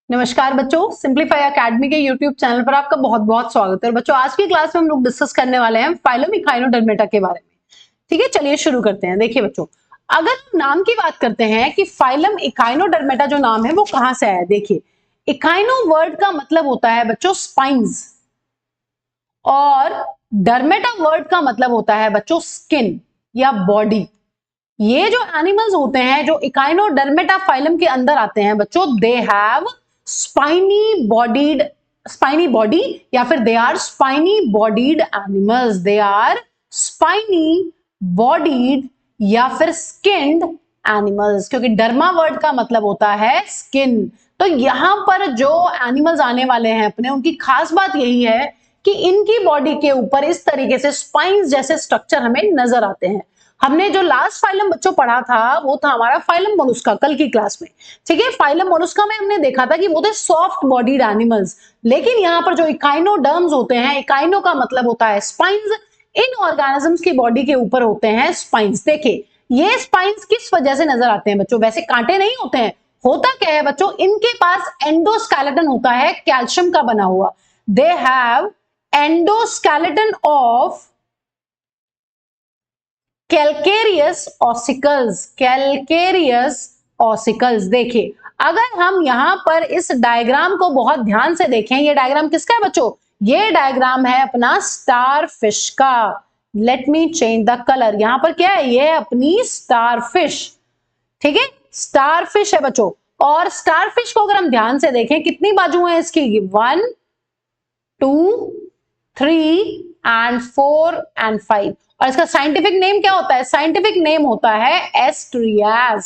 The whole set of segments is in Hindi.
नमस्कार बच्चों, सिंप्लीफाई एकेडमी के यूट्यूब चैनल पर आपका बहुत बहुत स्वागत है। बच्चों, आज की क्लास में हम लोग डिस्कस करने वाले हैं फाइलम इकाइनोडर्मेटा के बारे में। ठीक है, चलिए शुरू करते हैं। देखिए बच्चों, अगर हम नाम की बात करते हैं कि फाइलम इकाइनोडर्मेटा जो नाम है वो कहां से आया, देखिए इकाइनो वर्ड का मतलब होता है बच्चों स्पाइन्स, और डर्मेटा वर्ड का मतलब होता है बच्चों स्किन या बॉडी। ये जो एनिमल्स होते हैं जो इकाइनोडर्मेटा फाइलम के अंदर आते हैं बच्चों, दे हैव स्पाइनी बॉडी या फिर they are spiny bodied animals. They are spiny bodied या फिर स्किन्ड एनिमल्स, क्योंकि डर्मा वर्ड का मतलब होता है स्किन। तो यहां पर जो एनिमल्स आने वाले हैं अपने, उनकी खास बात यही है कि इनकी बॉडी के ऊपर इस तरीके से स्पाइन्स जैसे स्ट्रक्चर हमें नजर आते हैं। हमने जो लास्ट फाइलम बच्चों पढ़ा था वो था हमारा फाइलम मोलुस्का, कल की क्लास में। ठीक है, फाइलम मोलुस्का में हमने देखा था कि वो थे सॉफ्ट बॉडीड एनिमल्स, लेकिन यहाँ पर जो इकाइनोडर्म्स होते हैं, इकाइनो का मतलब होता है स्पाइन्स, इन ऑर्गेनिजम्स की बॉडी के ऊपर होते हैं स्पाइन्स। देखिए ये स्पाइन्स किस वजह से नजर आते हैं बच्चों, वैसे कांटे नहीं होते हैं। होता क्या है बच्चों, इनके पास एंडोस्केलेटन होता है कैल्शियम का बना हुआ। दे have endoskeleton of calcareous ossicles. Calcareous ossicles, देखिए अगर हम यहां पर इस डायग्राम को बहुत ध्यान से देखें, ये डायग्राम किसका है बच्चों, ये डायग्राम है अपना स्टार फिश का। Let me change the colour, यहां पर क्या है, ये है अपनी स्टार फिश। ठीक है, स्टार फिश है बच्चों। और स्टार फिश को अगर हम ध्यान से देखें, कितनी बाजू है इसकी, 1 2 3 एंड 4 एंड 5। और इसका साइंटिफिक नेम क्या होता है, साइंटिफिक नेम होता है एस्ट्रियाज।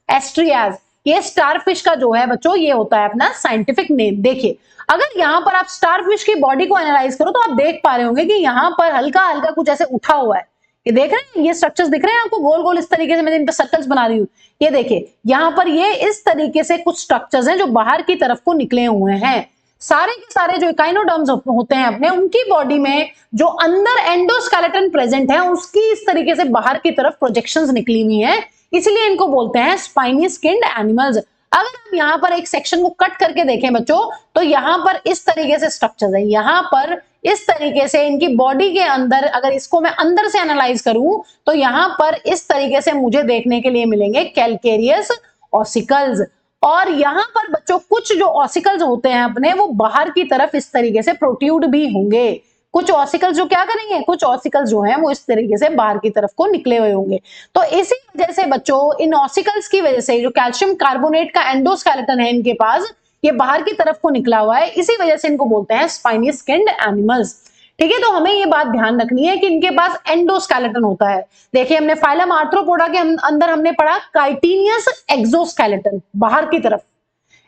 एस्ट्रियाज ये स्टारफिश का जो है बच्चों, ये होता है अपना साइंटिफिक नेम। देखिए अगर यहां पर आप स्टारफिश की बॉडी को एनालाइज करो तो आप देख पा रहे होंगे कि यहां पर हल्का हल्का कुछ ऐसे उठा हुआ है। ये देख रहे हैं, ये स्ट्रक्चर्स दिख रहे हैं आपको गोल गोल इस तरीके से, मैं इन पे सर्कल्स बना रही हूँ। ये देखिए यहां पर ये इस तरीके से कुछ स्ट्रक्चर्स हैं जो बाहर की तरफ को निकले हुए हैं। सारे के सारे जो इकाइनोडर्म्स होते हैं अपने, उनकी बॉडी में जो अंदर एंडोस्केलेटन प्रेजेंट है उसकी इस तरीके से बाहर की तरफ प्रोजेक्शंस निकली हुई हैं, इसलिए इनको बोलते हैं स्पाइनी स्किन्ड एनिमल्स। अगर हम यहाँ पर एक सेक्शन को कट करके देखें बच्चों, तो यहाँ पर इस तरीके से स्ट्रक्चर्स है, यहाँ पर इस तरीके से इनकी बॉडी के अंदर, अगर इसको मैं अंदर से एनालाइज करूं तो यहाँ पर इस तरीके से मुझे देखने के लिए मिलेंगे कैलकेरियस ऑसिकल्स। और यहां पर बच्चों कुछ जो ऑसिकल्स होते हैं अपने, वो बाहर की तरफ इस तरीके से प्रोट्यूड भी होंगे। कुछ ऑसिकल्स जो क्या करेंगे, कुछ ऑसिकल्स जो हैं वो इस तरीके से बाहर की तरफ को निकले हुए होंगे। तो इसी वजह से बच्चों, इन ऑसिकल्स की वजह से जो कैल्शियम कार्बोनेट का एंडोस्केलेटन है इनके पास, ये बाहर की तरफ को निकला हुआ है, इसी वजह से इनको बोलते हैं स्पाइनी स्किन्ड एनिमल्स। ठीक है, तो हमें ये बात ध्यान रखनी है कि इनके पास एंडोस्केलेटन होता है। देखिए हमने फाइलम आर्थ्रोपोडा के अंदर हमने पढ़ा काइटिनियस एक्सोस्केलेटन, बाहर की तरफ।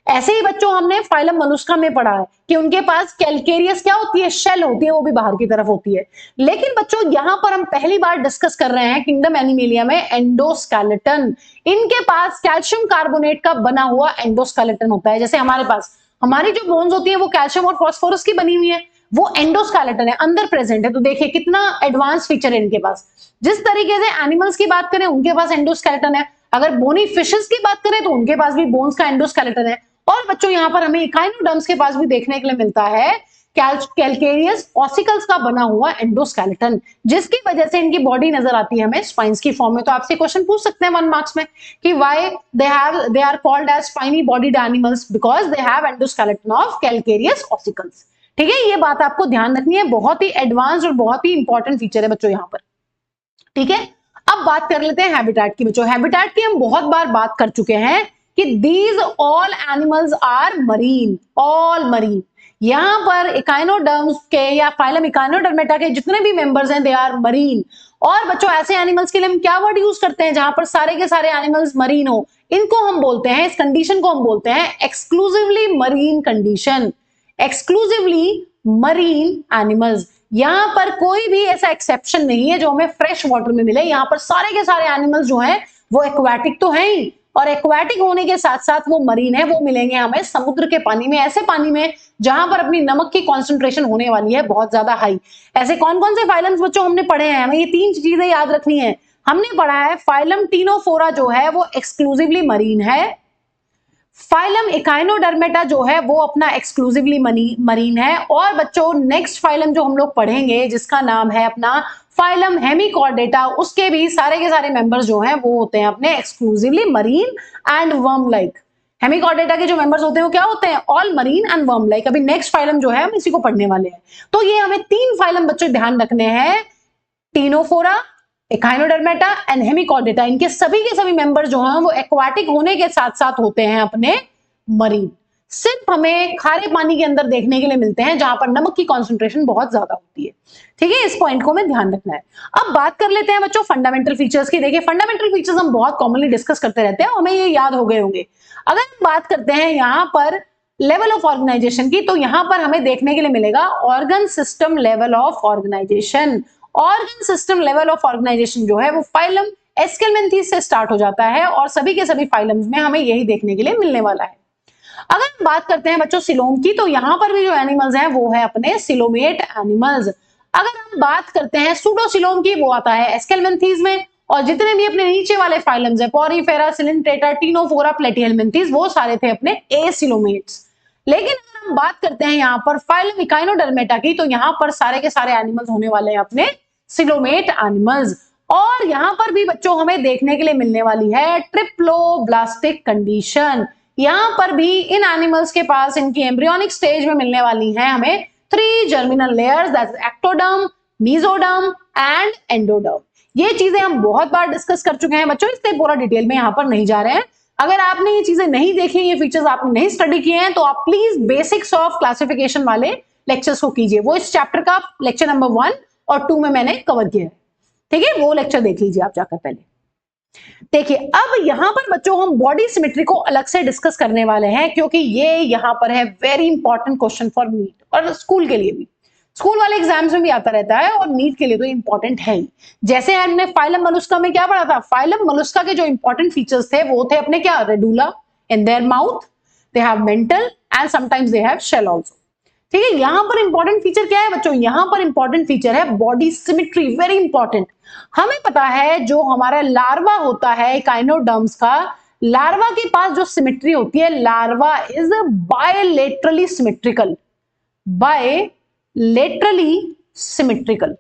ऐसे ही बच्चों हमने फाइलम मोलुस्का में पढ़ा है कि उनके पास कैलकेरियस क्या होती है, शेल होती है, वो भी बाहर की तरफ होती है। लेकिन बच्चों यहां पर हम पहली बार डिस्कस कर रहे हैं किंगडम एनिमेलिया में एंडोस्केलेटन। इनके पास कैल्शियम कार्बोनेट का बना हुआ एंडोस्केलेटन होता है। जैसे हमारे पास हमारी जो बोन्स होती है वो कैल्शियम और फॉस्फोरस की बनी हुई है, वो एंडोस्केलेटन है, अंदर प्रेजेंट है। तो देखिए कितना एडवांस फीचर है इनके पास। जिस तरीके से एनिमल्स की बात करें उनके पास एंडोस्केलेटन है, अगर बोनी फिशेस की बात करें तो उनके पास भी बोन्स का एंडोस्केलेटन है। और बच्चों यहाँ पर हमें इकाइनोडर्म्स के पास भी देखने के लिए मिलता है कैलकेरियस ऑसिकल्स का बना हुआ एंडोस्केलेटन, जिसकी वजह से इनकी बॉडी नजर आती है हमें स्पाइन्स की फॉर्म में। तो आपसे क्वेश्चन पूछ सकते हैं 1 मार्क्स में कि why they are called as spiny bodied animals, because they have endoskeleton of calcareous ossicles. ठीक है, ये बात आपको ध्यान रखनी है, बहुत ही एडवांस और बहुत ही इंपॉर्टेंट फीचर है बच्चों यहाँ पर। ठीक है, अब बात कर लेते हैं हैबिटेट की बच्चों। हैबिटेट की हम बहुत बार बात कर चुके हैं कि these all animals are marine, all marine. यहां पर इकाइनोडर्म्स के या फाइलम इकाइनोडर्मेटा के जितने भी मेंबर्स हैं, दे आर मरीन। और बच्चों ऐसे एनिमल्स के लिए हम क्या वर्ड यूज करते हैं जहां पर सारे के सारे एनिमल्स मरीन हो, इनको हम बोलते हैं, इस कंडीशन को हम बोलते हैं exclusively marine condition. Exclusively marine animals, यहां पर कोई भी ऐसा एक्सेप्शन नहीं है जो हमें फ्रेश वाटर में मिले। यहां पर सारे के सारे एनिमल्स जो हैं वो एक्वाटिक तो हैं ही, और एक्वाटिक होने के साथ साथ वो मरीन है। वो मिलेंगे हमें समुद्र के पानी में, ऐसे पानी में जहां पर अपनी नमक की कॉन्सेंट्रेशन होने वाली है बहुत ज्यादा हाई। ऐसे कौन कौन से फाइलम्स बच्चों हमने पढ़े हैं, हमें ये 3 चीजें याद रखनी है। हमने पढ़ा है फाइलम टीनोफोरा जो है वो एक्सक्लूसिवली मरीन है, फाइलम इकाइनोडर्मेटा जो है वो अपना एक्सक्लूसिवली मरीन है। और बच्चों नेक्स्ट फाइलम जो हम लोग पढ़ेंगे जिसका नाम है अपना फाइलम हेमिकॉर्डेटा, उसके भी सारे के सारे मेंबर्स जो हैं वो होते हैं अपने exclusively marine and worm like. Hemichordata के जो मेंबर्स होते हैं वो क्या होते हैं? All marine and worm like. अभी नेक्स्ट फाइलम जो है हम इसी को पढ़ने वाले हैं। तो ये हमें 3 फाइलम बच्चों ध्यान रखने हैं, टीनोफोरा, एकाइनोडर्मेटा एंड हेमिकॉर्डेटा। इनके सभी के सभी मेंबर जो हैं वो एक्वाटिक होने के साथ साथ होते हैं अपने मरीन। सिर्फ हमें खारे पानी के अंदर देखने के लिए मिलते हैं जहां पर नमक की कॉन्सेंट्रेशन बहुत ज्यादा होती है। ठीक है, इस पॉइंट को हमें ध्यान रखना है। अब बात कर लेते हैं बच्चों फंडामेंटल फीचर्स की। देखिए फंडामेंटल फीचर्स हम बहुत कॉमनली डिस्कस करते रहते हैं, हमें ये याद हो गए होंगे। अगर हम बात करते हैं यहां पर लेवल ऑफ ऑर्गेनाइजेशन की, तो यहां पर हमें देखने के लिए मिलेगा organ system level of organization. Organ system level of organization जो है वो फाइलम एस्केलमेंथीज से स्टार्ट हो जाता है और सभी के सभी फाइलम्स में हमें यही देखने के लिए मिलने वाला है। अगर हम बात करते हैं बच्चों सिलोम की, तो यहां पर भी जो एनिमल्स हैं वो है अपने सिलोमेट एनिमल्स। अगर हम बात करते हैं सूडोसिलोम की, वो आता है एस्केलमेंथीज में। और जितने भी अपने नीचे वाले फाइलम्स हैं पॉरीफेरा, सिलिंट्रेटा, टीनोफोरा, प्लेटीहेलमिंथीज, वो सारे थे अपने एसिलोमेट्स। लेकिन अगर हम बात करते हैं यहाँ पर फाइलम इकाइनोडर्मेटा की, तो यहाँ पर सारे के सारे एनिमल्स होने वाले हैं अपने सिलोमेट एनिमल्स। और यहां पर भी बच्चों हमें देखने के लिए मिलने वाली है ट्रिप्लोब्लास्टिक कंडीशन। यहां पर भी इन एनिमल्स के पास इनकी एम्ब्रियोनिक स्टेज में मिलने वाली है हमें 3 germinal layers, that is ectoderm, mesoderm and endoderm. ये चीजें हम बहुत बार डिस्कस कर चुके हैं बच्चों, इसलिए पूरा डिटेल में यहां पर नहीं जा रहे हैं। अगर आपने ये चीजें नहीं देखी, ये फीचर्स आपने नहीं स्टडी किए हैं, तो आप प्लीज बेसिक्स ऑफ क्लासिफिकेशन वाले लेक्चर्स को कीजिए। वो इस चैप्टर का लेक्चर नंबर 1 और 2 में मैंने कवर किया है। ठीक है, वो लेक्चर देख लीजिए आप जाकर पहले। देखिए अब यहां पर बच्चों हम बॉडी सिमेट्री को अलग से डिस्कस करने वाले हैं, क्योंकि ये यहां पर है very important question for NEET और स्कूल के लिए भी। स्कूल वाले एग्जाम्स में भी आता रहता है और नीट के लिए तो इंपॉर्टेंट है ही। जैसे हमने फाइलम मोलस्का में क्या पढ़ा था, फाइलम मोलस्का के जो इंपॉर्टेंट फीचर्स थे वो थे अपने क्या, radula in their mouth, they have mantle and sometimes they have shell also. ठीक है, यहां पर इंपॉर्टेंट फीचर क्या है बच्चों, यहां पर इंपॉर्टेंट फीचर है बॉडी सिमेट्री, वेरी इंपॉर्टेंट। हमें पता है जो हमारा लार्वा होता है काइनोडर्म्स का, लार्वा के पास जो सिमेट्री होती है, larva is bilaterally symmetrical, bilaterally symmetrical.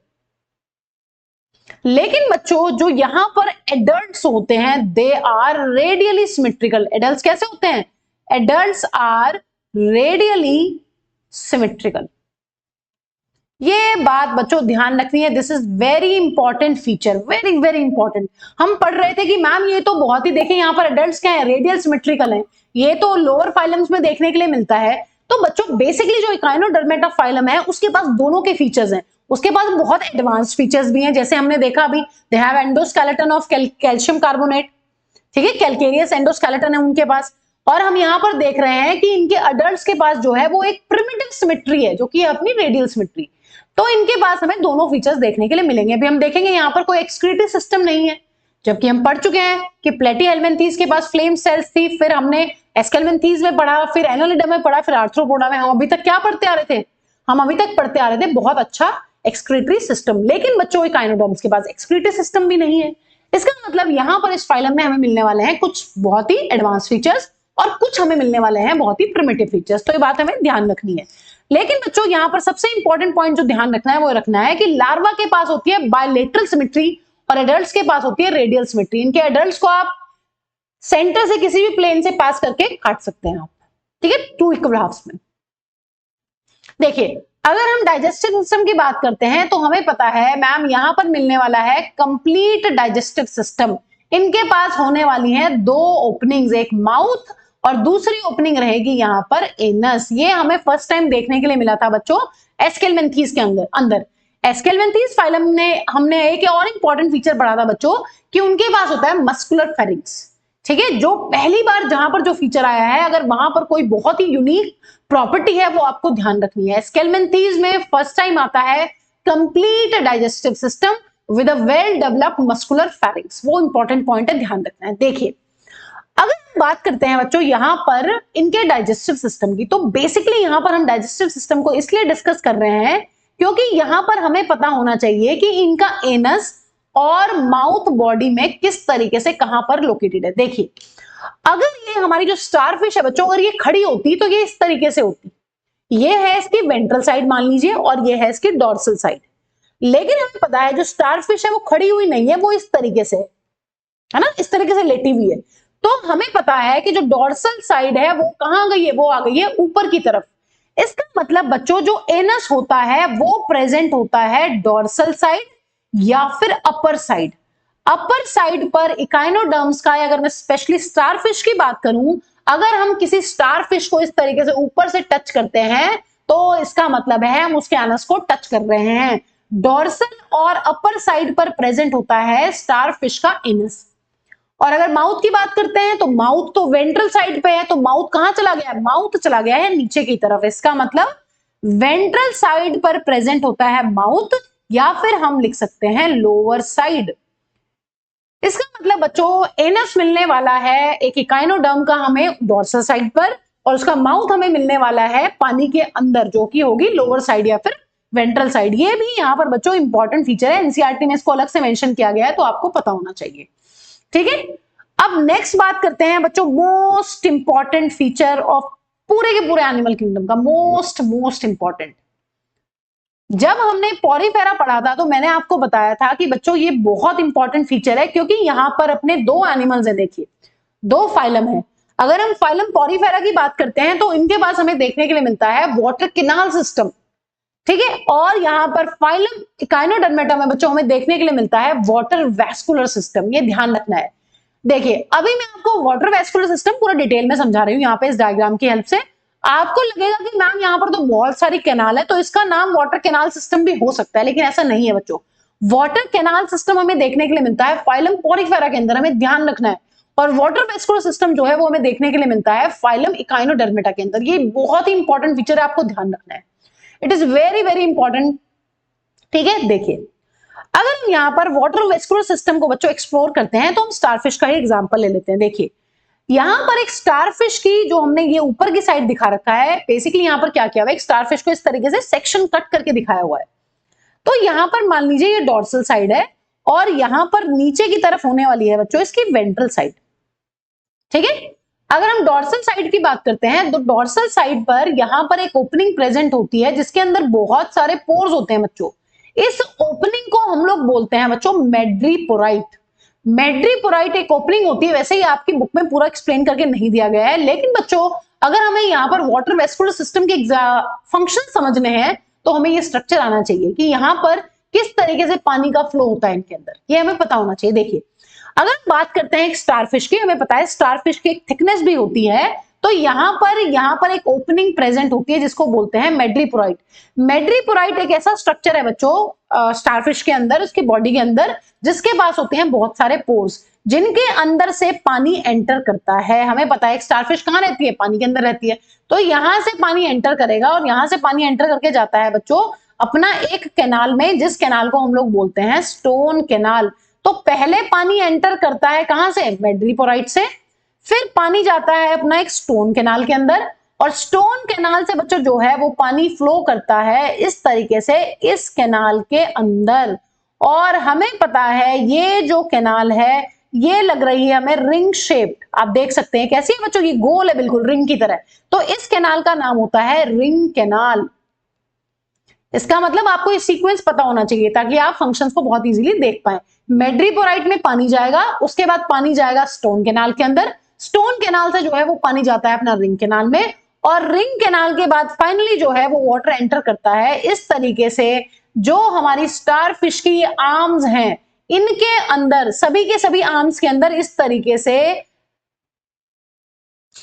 लेकिन बच्चों जो यहां पर एडल्ट्स होते हैं they are radially symmetrical. Adults कैसे होते हैं, एडल्ट्स आर रेडियली सिमेट्रिकल। ये बात बच्चों ध्यान रखनी है, this is very important feature, very very important. हम पढ़ रहे थे कि मैम ये तो बहुत ही, देखें यहाँ पर एडल्ट्स क्या है, रेडियल सिमेट्रिकल है, ये तो लोअर फाइलम्स में देखने के लिए मिलता है। तो बच्चों बेसिकली जो इकाइनोडर्मेटा फाइलम है उसके पास दोनों के फीचर्स हैं, उसके पास बहुत एडवांस फीचर्स भी हैं। जैसे हमने देखा अभी, दे have endoskeleton of calcium carbonate. ठीक है, कैल्केरियस एंडोस्केलेटन है उनके पास। और हम यहां पर देख रहे हैं कि इनके अडल्ट्स के पास जो है वो एक प्रिमिटिव सिमेट्री है, जो कि अपनी रेडियल सिमेट्री। तो इनके पास हमें दोनों फीचर्स देखने के लिए मिलेंगे। अभी हम देखेंगे यहां पर कोई एक्सक्रीटरी सिस्टम नहीं है, जबकि हम पढ़ चुके हैं कि प्लेटीहेलमिंथीज के पास फ्लेम सेल्स थी, फिर हमने एस्केलमेंथीज में पढ़ा, फिर एनालिडा में पढ़ा, फिर आर्थ्रोपोडा में। हम अभी तक क्या पढ़ते आ रहे थे, हम अभी तक पढ़ते आ रहे थे बहुत अच्छा एक्सक्रीटरी सिस्टम। लेकिन बच्चों इकाइनोडर्म्स के पास एक्सक्रीटरी सिस्टम भी नहीं है। इसका मतलब यहां पर इस फाइलम में हमें मिलने वाले हैं कुछ बहुत ही एडवांस फीचर्स और कुछ हमें मिलने वाले हैं बहुत ही प्रिमिटिव फीचर्स। तो ये बात हमें ध्यान रखनी है। लेकिन बच्चों यहां पर सबसे इंपॉर्टेंट पॉइंट जो ध्यान रखना है वो रखना है कि लार्वा के पास होती है बायलेटरल सिमेट्री और एडल्ट्स के पास होती है रेडियल सिमेट्री। इनके एडल्ट्स को आप सेंटर से किसी भी प्लेन से पास करके काट सकते हैं आप। ठीक है, 2 इक्वल हाफ्स में। देखिए अगर हम डाइजेस्टिव सिस्टम की बात करते हैं तो हमें पता है मैम यहां पर मिलने वाला है कंप्लीट डाइजेस्टिव सिस्टम। इनके पास होने वाली है 2 ओपनिंग्स, एक माउथ और दूसरी ओपनिंग रहेगी यहां पर एनस। ये हमें फर्स्ट टाइम देखने के लिए मिला था बच्चों एस्केलमेंथीज के अंदर। एस्केलमेंथीज फाइलम ने हमने एक और इंपॉर्टेंट फीचर पढ़ा था बच्चों कि उनके पास होता है मस्कुलर फेरिंग्स। ठीक है, जो पहली बार जहां पर जो फीचर आया है, अगर वहां पर कोई बहुत ही यूनिक प्रॉपर्टी है वो आपको ध्यान रखनी है। एस्केलमेंथीज में फर्स्ट टाइम आता है complete digestive system with a well developed muscular pharynx. वो इंपॉर्टेंट पॉइंट है, ध्यान रखना है। देखिए अगर हम बात करते हैं बच्चों यहां पर इनके डाइजेस्टिव सिस्टम की, तो बेसिकली यहां पर हम डाइजेस्टिव सिस्टम को इसलिए डिस्कस कर रहे हैं क्योंकि यहां पर हमें पता होना चाहिए कि इनका एनस और माउथ बॉडी में किस तरीके से कहां पर लोकेटेड है। देखिए अगर ये ये हमारी जो स्टारफिश है बच्चों, अगर ये खड़ी होती तो ये इस तरीके से होती। ये है इसकी वेंट्रल साइड मान लीजिए और ये है इसकी डॉर्सल साइड। लेकिन हमें पता है जो स्टारफिश है वो खड़ी हुई नहीं है, वो इस तरीके से है ना, इस तरीके से लेटी हुई है। तो हमें पता है कि जो डॉर्सल साइड है वो कहां गई है, वो आ गई है ऊपर की तरफ। इसका मतलब बच्चों जो एनस होता है वो प्रेजेंट होता है डॉर्सल साइड या फिर अपर साइड। अपर साइड पर इकाइनोडर्म्स का, अगर मैं स्पेशली स्टारफिश की बात करूं, अगर हम किसी स्टारफिश को इस तरीके से ऊपर से टच करते हैं तो इसका मतलब है हम उसके एनस को टच कर रहे हैं। डॉर्सल और अपर साइड पर प्रेजेंट होता है स्टारफिश का एनस। और अगर माउथ की बात करते हैं तो माउथ तो वेंट्रल साइड पे है, तो माउथ कहां चला गया है, माउथ चला गया है नीचे की तरफ। इसका मतलब वेंट्रल साइड पर प्रेजेंट होता है माउथ, या फिर हम लिख सकते हैं लोअर साइड। इसका मतलब बच्चों एनस मिलने वाला है एक इकाइनोडर्म का हमें डॉर्सल साइड पर, और उसका माउथ हमें मिलने वाला है पानी के अंदर, जो कि होगी लोअर साइड या फिर वेंट्रल साइड। ये भी यहाँ पर बच्चों इंपॉर्टेंट फीचर है, एनसीईआरटी में इसको अलग से मेंशन किया गया है, तो आपको पता होना चाहिए। ठीक है, अब नेक्स्ट बात करते हैं बच्चों मोस्ट इंपॉर्टेंट फीचर ऑफ पूरे के पूरे एनिमल किंगडम का, मोस्ट इंपॉर्टेंट। जब हमने पॉरीफेरा पढ़ा था तो मैंने आपको बताया था कि बच्चों ये बहुत इंपॉर्टेंट फीचर है, क्योंकि यहां पर अपने दो एनिमल्स है, देखिए दो फाइलम है। अगर हम फाइलम पॉरीफेरा की बात करते हैं तो इनके पास हमें देखने के लिए मिलता है वाटर कैनाल सिस्टम, ठीक है, और यहां पर फाइलम इकाइनोडर्मेटा में बच्चों हमें देखने के लिए मिलता है वाटर वैस्कुलर सिस्टम। ये ध्यान रखना है। देखिए अभी मैं आपको वाटर वैस्कुलर सिस्टम पूरा डिटेल में समझा रही हूं यहाँ पे इस डायग्राम की हेल्प से। आपको लगेगा कि मैम यहाँ पर तो बहुत सारी कैनाल है, तो इसका नाम वाटर कैनाल सिस्टम भी हो सकता है, लेकिन ऐसा नहीं है बच्चों। वाटर कैनाल सिस्टम हमें देखने के लिए मिलता है फाइलम पॉरीफेरा के अंदर, हमें ध्यान रखना है। और वाटर वैस्कुलर सिस्टम जो है वो हमें देखने के लिए मिलता है फाइलम इकाइनोडर्मेटा के अंदर। ये बहुत ही इंपॉर्टेंट फीचर है, आपको ध्यान रखना है, it is very very important. ठीक है, देखिए अगर हम यहाँ पर वाटर वेस्कुलर सिस्टम को बच्चों एक्सप्लोर करते हैं तो हम स्टारफिश का ही एग्जांपल ले लेते हैं। देखिए यहाँ पर एक स्टारफिश की जो हमने ये ऊपर की साइड दिखा रखा है, बेसिकली यहाँ पर क्या किया हुआ है, एक स्टारफिश को इस तरीके से सेक्शन कट करके दिखाया हुआ है। तो यहाँ पर मान लीजिए ये डॉर्सल साइड है और यहाँ पर नीचे की तरफ होने वाली है बच्चों इसकी वेंट्रल साइड। ठीक है, अगर हम डॉर्सल साइड की बात करते हैं तो डॉर्सल साइड पर यहाँ पर एक ओपनिंग प्रेजेंट होती है जिसके अंदर बहुत सारे पोर्स होते हैं बच्चों। इस ओपनिंग को हम लोग बोलते हैं बच्चों मैड्रीपोराइट। मैड्रीपोराइट एक ओपनिंग होती है, वैसे ही आपकी बुक में पूरा एक्सप्लेन करके नहीं दिया गया है, लेकिन बच्चों अगर हमें यहाँ पर वाटर वेस्कुलर सिस्टम के फंक्शन समझने हैं तो हमें ये स्ट्रक्चर आना चाहिए कि यहाँ पर किस तरीके से पानी का फ्लो होता है इनके अंदर, ये हमें पता होना चाहिए। देखिए अगर हम बात करते हैं एक स्टारफिश की, हमें पता है स्टारफिश की एक थिकनेस भी होती है, तो यहाँ पर एक ओपनिंग प्रेजेंट होती है जिसको बोलते हैं मैड्रीपोराइट। मैड्रीपोराइट एक ऐसा स्ट्रक्चर है बच्चों स्टारफिश के अंदर, उसके बॉडी के अंदर, जिसके पास होते हैं बहुत सारे पोर्स जिनके अंदर से पानी एंटर करता है। हमें पता है स्टारफिश कहाँ रहती है, पानी के अंदर रहती है, तो यहां से पानी एंटर करेगा और यहां से पानी एंटर करके जाता है बच्चों अपना एक कैनाल में, जिस कैनाल को हम लोग बोलते हैं स्टोन कैनाल। तो पहले पानी एंटर करता है कहां से, मैड्रीपोराइट से, फिर पानी जाता है अपना एक स्टोन कैनाल के अंदर, और स्टोन कैनाल से बच्चों जो है वो पानी फ्लो करता है इस तरीके से इस कैनाल के अंदर। और हमें पता है ये जो कैनाल है ये लग रही है हमें रिंग शेप्ड, आप देख सकते हैं कैसी है बच्चों, ये गोल है बिल्कुल रिंग की तरह, तो इस कैनाल का नाम होता है रिंग कैनाल। इसका मतलब आपको ये सीक्वेंस पता होना चाहिए ताकि आप फंक्शंस को बहुत इजीली देख पाए। मैड्रीपोराइट में पानी जाएगा, उसके बाद पानी जाएगा स्टोन कैनाल के अंदर, स्टोन कैनाल से जो है वो पानी जाता है अपना रिंग कैनाल में, और रिंग कैनाल के बाद फाइनली जो है वो वाटर एंटर करता है इस तरीके से। जो हमारी स्टारफिश की आर्म्स हैं इनके अंदर, सभी के सभी आर्म्स के अंदर इस तरीके से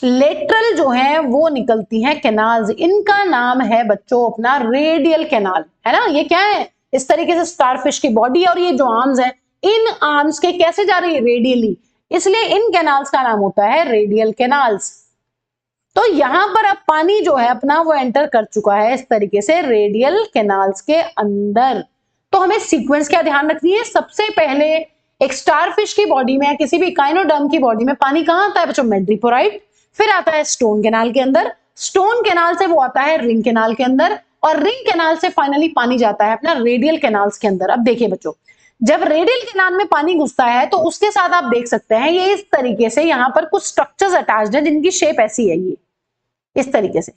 लेटरल जो है वो निकलती हैं कैनाल्स, इनका नाम है बच्चों अपना रेडियल कैनाल, है ना। ये क्या है, इस तरीके से स्टारफिश की बॉडी और ये जो आर्म्स है, इन आर्म्स के कैसे जा रही है, रेडियली, इसलिए इन कैनाल्स का नाम होता है रेडियल कैनाल्स। तो यहां पर अब पानी जो है अपना वो एंटर कर चुका है इस तरीके से रेडियल कैनाल्स के अंदर। तो हमें सीक्वेंस क्या ध्यान रखनी है, सबसे पहले एक स्टारफिश की बॉडी में, किसी भी इकाइनोडर्म की बॉडी में पानी कहां आता है बच्चों, मैड्रीपोराइट, फिर आता है स्टोन कैनाल के अंदर, स्टोन कैनाल से वो आता है रिंग कैनाल के अंदर, और रिंग कैनाल से फाइनली पानी जाता है अपना रेडियल कैनाल्स के अंदर। अब देखिए बच्चों, जब रेडियल कैनाल में पानी घुसता है तो उसके साथ आप देख सकते हैं ये इस तरीके से यहाँ पर कुछ स्ट्रक्चर्स अटैच्ड है जिनकी शेप ऐसी है, ये इस तरीके से।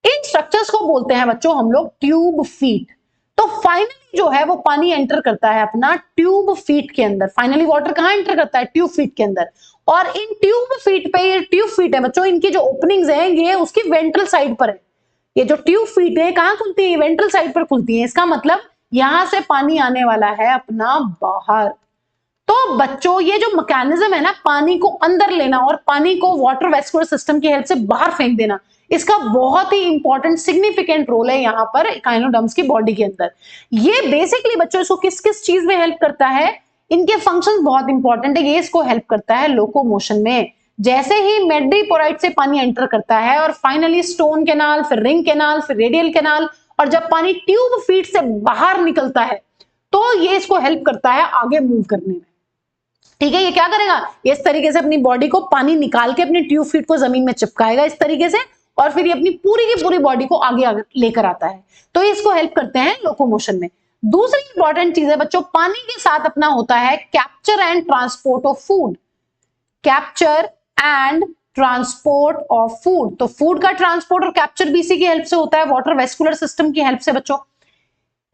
इन स्ट्रक्चर्स को बोलते हैं बच्चों हम लोग ट्यूब फीट। तो फाइनली जो है वो पानी एंटर करता है अपना ट्यूब फीट के अंदर। फाइनली वाटर कहां एंटर करता है? ट्यूब फीट के अंदर। और इन ट्यूब फीट पे, ये ट्यूब फीट है बच्चों, इनकी जो ओपनिंग्स हैं ये उसकी वेंट्रल साइड पर है। ये जो ट्यूब फीट है कहां खुलती है? वेंट्रल साइड पर खुलती है। इसका मतलब यहां से पानी आने वाला है अपना बाहर। तो बच्चों ये जो मैकेनिज्म है ना पानी को अंदर लेना और पानी को वाटर वेस्कुलर सिस्टम की हेल्प से बाहर फेंक देना, इसका बहुत ही इंपॉर्टेंट सिग्निफिकेंट रोल है यहाँ पर इकाइनोडर्म्स की बॉडी के अंदर। ये बेसिकली बच्चों इसको किस किस चीज में हेल्प करता है? इनके फंक्शंस बहुत इंपॉर्टेंट है। ये इसको हेल्प करता है लोकोमोशन में। जैसे ही मेड्रीपोराइट से पानी एंटर करता है और फाइनली स्टोन कैनाल, फिर रिंग कैनाल, फिर रेडियल कैनाल, और जब पानी ट्यूब फीट से बाहर निकलता है तो ये इसको हेल्प करता है आगे मूव करने में। ठीक है, ये क्या करेगा? ये इस तरीके से अपनी बॉडी को पानी निकाल के अपनी ट्यूब फीट को जमीन में चिपकाएगा इस तरीके से, और फिर ये अपनी पूरी की पूरी बॉडी को आगे आगे लेकर आता है। तो इसको हेल्प करते हैं लोकोमोशन में। दूसरी इंपॉर्टेंट चीज है बच्चों, पानी के साथ अपना होता है capture and transport of food. Capture and transport of food. तो फूड का ट्रांसपोर्ट और कैप्चर भी इसी की हेल्प से होता है, वाटर वेस्कुलर सिस्टम की हेल्प से। बच्चों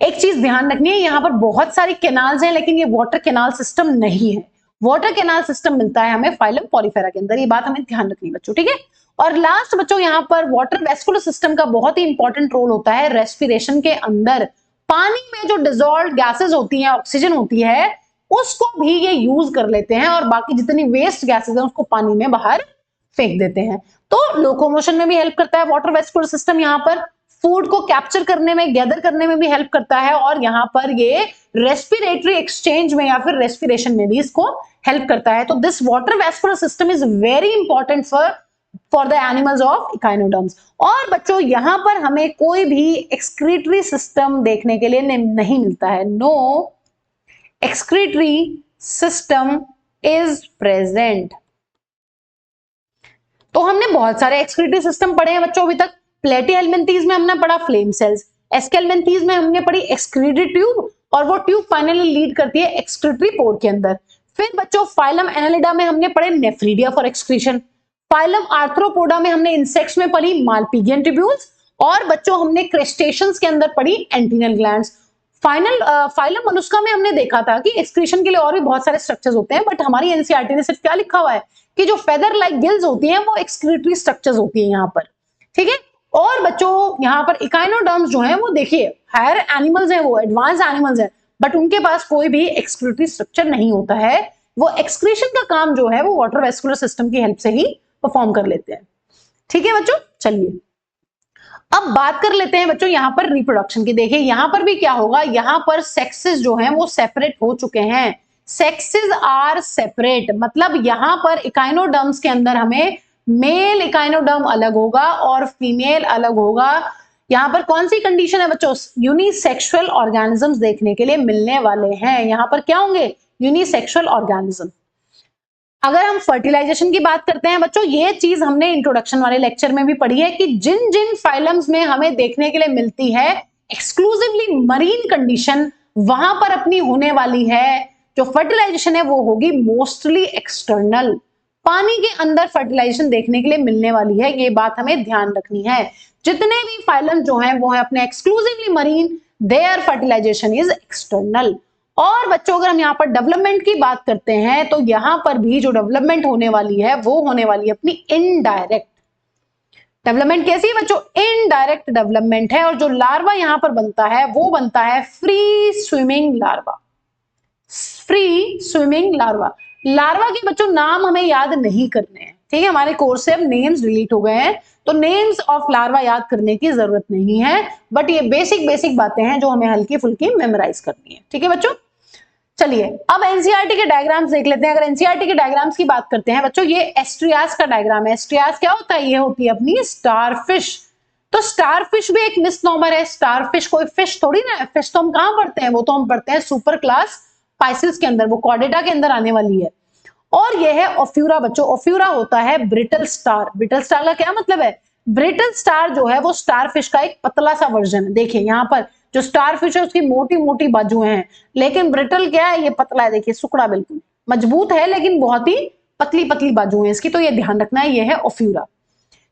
एक चीज ध्यान रखनी है, यहाँ पर बहुत सारी कैनाल्स हैं लेकिन ये वाटर कैनाल सिस्टम नहीं है। वाटर कैनाल सिस्टम मिलता है हमें फाइलम पॉलीफेरा के अंदर, ये बात हमें ध्यान रखनी है बच्चों। ठीक है, और लास्ट बच्चों यहाँ पर वाटर वेस्कुलर सिस्टम का बहुत ही इंपॉर्टेंट रोल होता है रेस्पिरेशन के अंदर। पानी में जो डिसॉल्व्ड गैसेस होती हैं, ऑक्सीजन होती है, उसको भी ये यूज कर लेते हैं और बाकी जितनी वेस्ट गैसेस हैं उसको पानी में बाहर फेंक देते हैं। तो लोकोमोशन में भी हेल्प करता है वाटर वेस्कुलर सिस्टम। यहाँ पर फूड को कैप्चर करने में, गैदर करने में भी हेल्प करता है, और यहाँ पर ये रेस्पिरेटरी एक्सचेंज में या फिर रेस्पिरेशन में भी इसको हेल्प करता है। तो this water vascular system is very important for the animals of echinoderms. और बच्चों यहां पर हमें कोई भी एक्सक्रीटरी सिस्टम देखने के लिए नहीं मिलता है। No excretory system is present. तो हमने बहुत सारे एक्सक्रीटरी सिस्टम पढ़े हैं बच्चों अभी तक। प्लेटीहेल्मिन्थीज में हमने पढ़ा फ्लेम सेल्स, एस्केल्मिन्थीज में हमने पढ़ी एक्सक्रीटरी ट्यूब, और वो ट्यूब फाइनली लीड करती है एक्सक्रीटरी पोर के अंदर। फिर बच्चों फाइलम एनालिडा में हमने पढ़े nephridia for excretion. Phylum arthropoda में हमने इंसेक्ट्स में पढ़ी मालपिगियन ट्यूब्यूल्स, और बच्चों हमने क्रेस्टेशियंस के अंदर पढ़ी एंटीनल ग्लैंड्स। फाइलम मोलस्का में हमने देखा था कि एक्सक्रीशन के लिए और भी बहुत सारे स्ट्रक्चर्स होते हैं, बट हमारी एनसीईआरटी ने सिर्फ क्या लिखा हुआ है कि जो फेदर लाइक गिल्स होती हैं वो एक्सक्रीटरी स्ट्रक्चर्स होती हैं यहाँ पर। ठीक है, और बच्चों यहाँ पर इकाइनोडर्म्स जो हैं वो देखिए हायर एनिमल्स हैं, वो एडवांस एनिमल्स हैं, बट उनके पास कोई भी एक्सक्रीटरी स्ट्रक्चर नहीं होता है। वो एक्सक्रीशन का काम जो है वो वाटर वेस्कुलर सिस्टम की हेल्प से ही परफॉर्म कर लेते हैं। ठीक है बच्चों, चलिए अब बात कर लेते हैं बच्चों यहाँ पर रिप्रोडक्शन की। देखिए यहाँ पर भी क्या होगा, यहाँ पर सेक्सेस जो हैं वो सेपरेट हो चुके हैं। सेक्सेस आर सेपरेट, मतलब यहाँ पर इकाइनोडर्म्स के अंदर हमें मेल इकाइनोडर्म अलग होगा और फीमेल अलग होगा। यहाँ पर कौन सी कंडीशन है बच्चों? यूनिसेक्सुअल ऑर्गेनिजम्स देखने के लिए मिलने वाले हैं। यहाँ पर क्या होंगे? Unisexual organism. अगर हम फर्टिलाइजेशन की बात करते हैं बच्चों, ये चीज हमने इंट्रोडक्शन वाले लेक्चर में भी पढ़ी है कि जिन जिन फाइलम्स में हमें देखने के लिए मिलती है एक्सक्लूसिवली मरीन कंडीशन, वहां पर अपनी होने वाली है जो फर्टिलाइजेशन है वो होगी मोस्टली एक्सटर्नल। पानी के अंदर फर्टिलाइजेशन देखने के लिए मिलने वाली है, ये बात हमें ध्यान रखनी है। जितने भी फाइलम जो हैं वो है अपने exclusively marine, their fertilization is external. और बच्चों अगर हम यहाँ पर डेवलपमेंट की बात करते हैं तो यहाँ पर भी जो डेवलपमेंट होने वाली है वो होने वाली है अपनी इनडायरेक्ट डेवलपमेंट। कैसी है बच्चों? इनडायरेक्ट डेवलपमेंट है। और जो लार्वा यहाँ पर बनता है वो बनता है free swimming larva. Free swimming larva. Larva के बच्चों नाम हमें याद नहीं करने हैं, ठीक है, हमारे कोर्स से अब नेम्स डिलीट हो गए हैं, तो नेम्स ऑफ लार्वा याद करने की जरूरत नहीं है, बट ये बेसिक बातें हैं जो हमें हल्की फुल्की मेमोराइज करनी है। ठीक है बच्चों, चलिए अब एनसीईआरटी के डायग्राम्स देख लेते हैं। अगर एनसीईआरटी के डायग्राम्स की बात करते हैं बच्चों, ये एस्ट्रियास का डायग्राम है। एस्ट्रियास क्या होता है? ये होती है अपनी स्टारफिश। तो स्टारफिश भी एक मिसनोमर है। स्टारफिश कोई फिश थोड़ी ना है। फिश तो हम कहां पढ़ते हैं? वो तो हम पढ़ते हैं सुपर क्लास पाइसिस के अंदर, वो कॉर्डेटा के अंदर आने वाली है। और यह है ओफ्यूरा बच्चों। ओफ्यूरा होता है ब्रिटल स्टार। ब्रिटल स्टार का क्या मतलब है? ब्रिटल स्टार जो है वो स्टारफिश का एक पतला सा वर्जन है। देखिए यहाँ पर जो स्टारफिश है उसकी मोटी मोटी बाजुएं हैं, लेकिन ब्रिटल क्या है, ये पतला है, देखिए सुकड़ा, बिल्कुल मजबूत है लेकिन बहुत ही पतली पतली बाजुएं हैं इसकी, तो ये ध्यान रखना है, ये है ओफ्यूरा।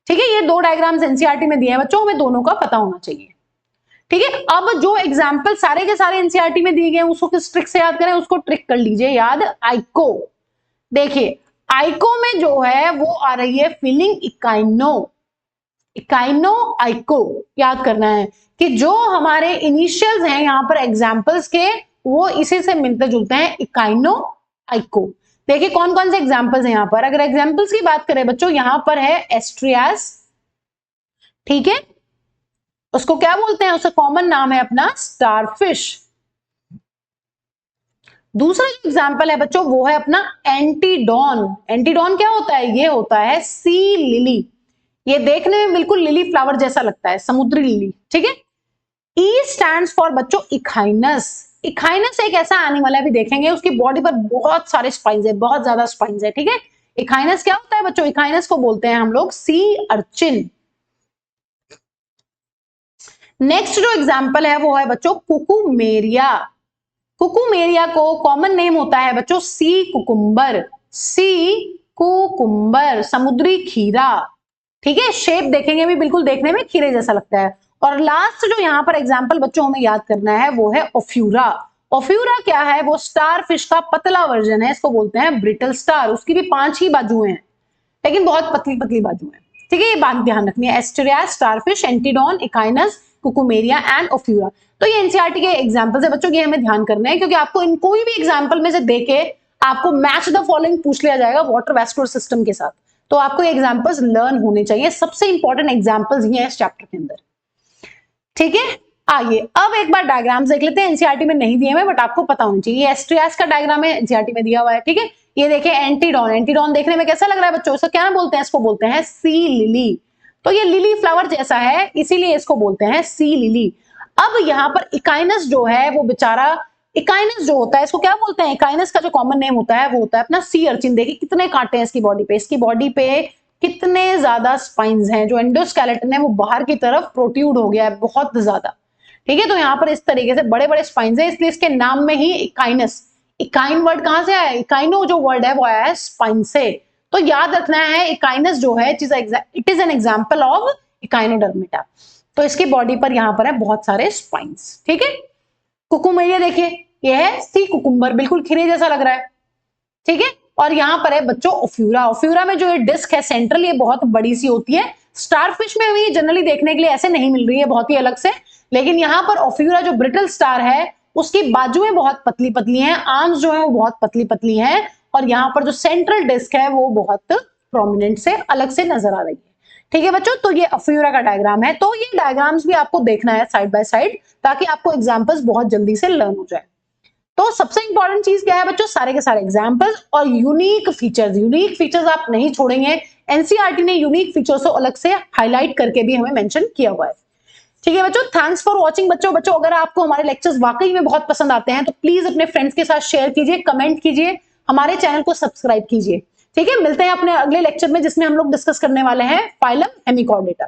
ठीक है, ये दो डायग्राम्स एनसीईआरटी में दिए हैं बच्चों, हमें दोनों का पता होना चाहिए। ठीक है, अब जो एग्जाम्पल सारे के सारे एनसीईआरटी में दिए गए उसको किस ट्रिक से याद करें, उसको ट्रिक कर लीजिए याद, आइको। देखिए आइको में जो है वो आ रही है फीलिंग इकाइनो, इकाइनो आइको याद करना है कि जो हमारे इनिशियल्स हैं यहां पर एग्जाम्पल्स के वो इसी से मिलते जुलते हैं, इकाइनो आइको। देखिए कौन कौन से एग्जाम्पल्स हैं यहां पर, अगर एग्जाम्पल्स की बात करें बच्चों, यहां पर है एस्ट्रियास, ठीक है, उसको क्या बोलते हैं, उसका कॉमन नाम है अपना स्टारफिश। दूसरा जो एग्जाम्पल है बच्चों वो है अपना एंटीडॉन। एंटीडॉन क्या होता है, ये होता है सी लिली, ये देखने में बिल्कुल लिली फ्लावर जैसा लगता है, समुद्री लिली। ठीक है, ई स्टैंड्स फॉर बच्चों इकाइनस। इकाइनस एक ऐसा एनिमल है, अभी देखेंगे, उसकी बॉडी पर बहुत सारे स्पाइन्स है, बहुत ज्यादा स्पाइन्स है। ठीक है, इकाइनस क्या होता है बच्चों, इकाइनस को बोलते हैं हम लोग सी अर्चिन। नेक्स्ट जो एग्जाम्पल है वो है बच्चों कुकुमेरिया। कुकुमेरिया को कॉमन नेम होता है बच्चों सी कुकुम्बर, सी कुकुम्बर, समुद्री खीरा। ठीक है, शेप देखेंगे भी बिल्कुल देखने में खीरे जैसा लगता है। और लास्ट जो यहाँ पर एग्जाम्पल बच्चों हमें याद करना है वो है ओफ्यूरा। ओफ्यूरा क्या है, वो स्टार फिश का पतला वर्जन है, इसको बोलते हैं ब्रिटल स्टार। उसकी भी 5 ही बाजुएं हैं लेकिन बहुत पतली पतली बाजुएं। ठीक है, ये बात ध्यान रखनी है, Asterias, starfish, Antedon, Echinus, Cucumaria and Ophiura. तो ये एनसीईआरटी के एग्जांपल्स है बच्चों, ये हमें ध्यान करना है क्योंकि आपको इन कोई भी एग्जांपल में से देके आपको मैच द फॉलोइंग पूछ लिया जाएगा वाटर वैस्कुलर सिस्टम के साथ, तो आपको ये एग्जांपल्स लर्न होने चाहिए। सबसे इंपॉर्टेंट एग्जांपल्स ये हैं इस चैप्टर के अंदर। ठीक है, आइए अब एक बार डायग्राम्स देख लेते हैं, एनसीईआरटी में नहीं दिए हैं बट आपको पता होना चाहिए। ये एस्ट्रियास का डायग्राम है, एनसीईआरटी में दिया हुआ है। ठीक है, ये देखिए एंटीडॉन। एंटीडॉन देखने में कैसा लग रहा है बच्चों, इसको क्या बोलते हैं, इसको बोलते हैं सी लिली। तो ये लिली फ्लावर जैसा है इसीलिए इसको बोलते हैं सी लिली। अब यहाँ पर इकाइनस जो है वो बेचारा, इकाइनस जो होता है इसको क्या बोलते हैं, इकाइनस का जो कॉमन नेम होता है वो होता है अपना सी अर्चिन। देखिए कितने कांटे हैं इसकी बॉडी पे, इसकी बॉडी पे कितने ज्यादा स्पाइन्स हैं, जो एंडोस्केलेटन है वो बाहर की तरफ प्रोट्यूड हो गया है बहुत ज्यादा। ठीक है, तो यहाँ पर इस तरीके से बड़े बड़े स्पाइन्स है, इसलिए इसके नाम में ही इकाइनस, इकाइन वर्ड कहां से आया, इकाइनो जो वर्ड है वो आया है स्पाइन से। तो याद रखना है इकाइनस जो है it is an example of Echinodermata. तो इसकी बॉडी पर यहाँ पर है बहुत सारे स्पाइन्स। ठीक है, कुकुमेरिया देखिए ये है सी कुकुम्बर, बिल्कुल खीरे जैसा लग रहा है। ठीक है, और यहाँ पर है बच्चों ओफ्यूरा। ओफ्यूरा में जो ये डिस्क है सेंट्रल, ये बहुत बड़ी सी होती है। स्टारफिश में भी जनरली देखने के लिए ऐसे नहीं मिल रही है, बहुत ही अलग से, लेकिन यहाँ पर ओफ्यूरा जो ब्रिटल स्टार है उसकी बाजुएं बहुत पतली पतली हैं, आर्म्स जो है वो बहुत पतली पतली हैं, और यहाँ पर जो सेंट्रल डिस्क है वो बहुत प्रोमिनेंट से अलग से नजर आ रही है। ठीक है बच्चों, तो ये ओफ्यूरा का डायग्राम है। तो ये डायग्राम्स भी आपको देखना है साइड बाय साइड ताकि आपको एग्जाम्पल्स बहुत जल्दी से लर्न हो जाए। तो सबसे इंपॉर्टेंट चीज क्या है बच्चों, सारे के सारे एग्जाम्पल्स और यूनिक फीचर्स। यूनिक फीचर्स आप नहीं छोड़ेंगे, एनसीईआरटी ने यूनिक फीचर्स को अलग से हाईलाइट करके भी हमें मेंशन किया हुआ है। ठीक है बच्चों, थैंक्स फॉर वॉचिंग। बच्चों अगर आपको हमारे लेक्चर्स वाकई में बहुत पसंद आते हैं तो प्लीज अपने फ्रेंड्स के साथ शेयर कीजिए, कमेंट कीजिए, हमारे चैनल को सब्सक्राइब कीजिए। ठीक है, मिलते हैं अपने अगले लेक्चर में जिसमें हम लोग डिस्कस करने वाले हैं फाइलम हेमिकॉर्डेटा।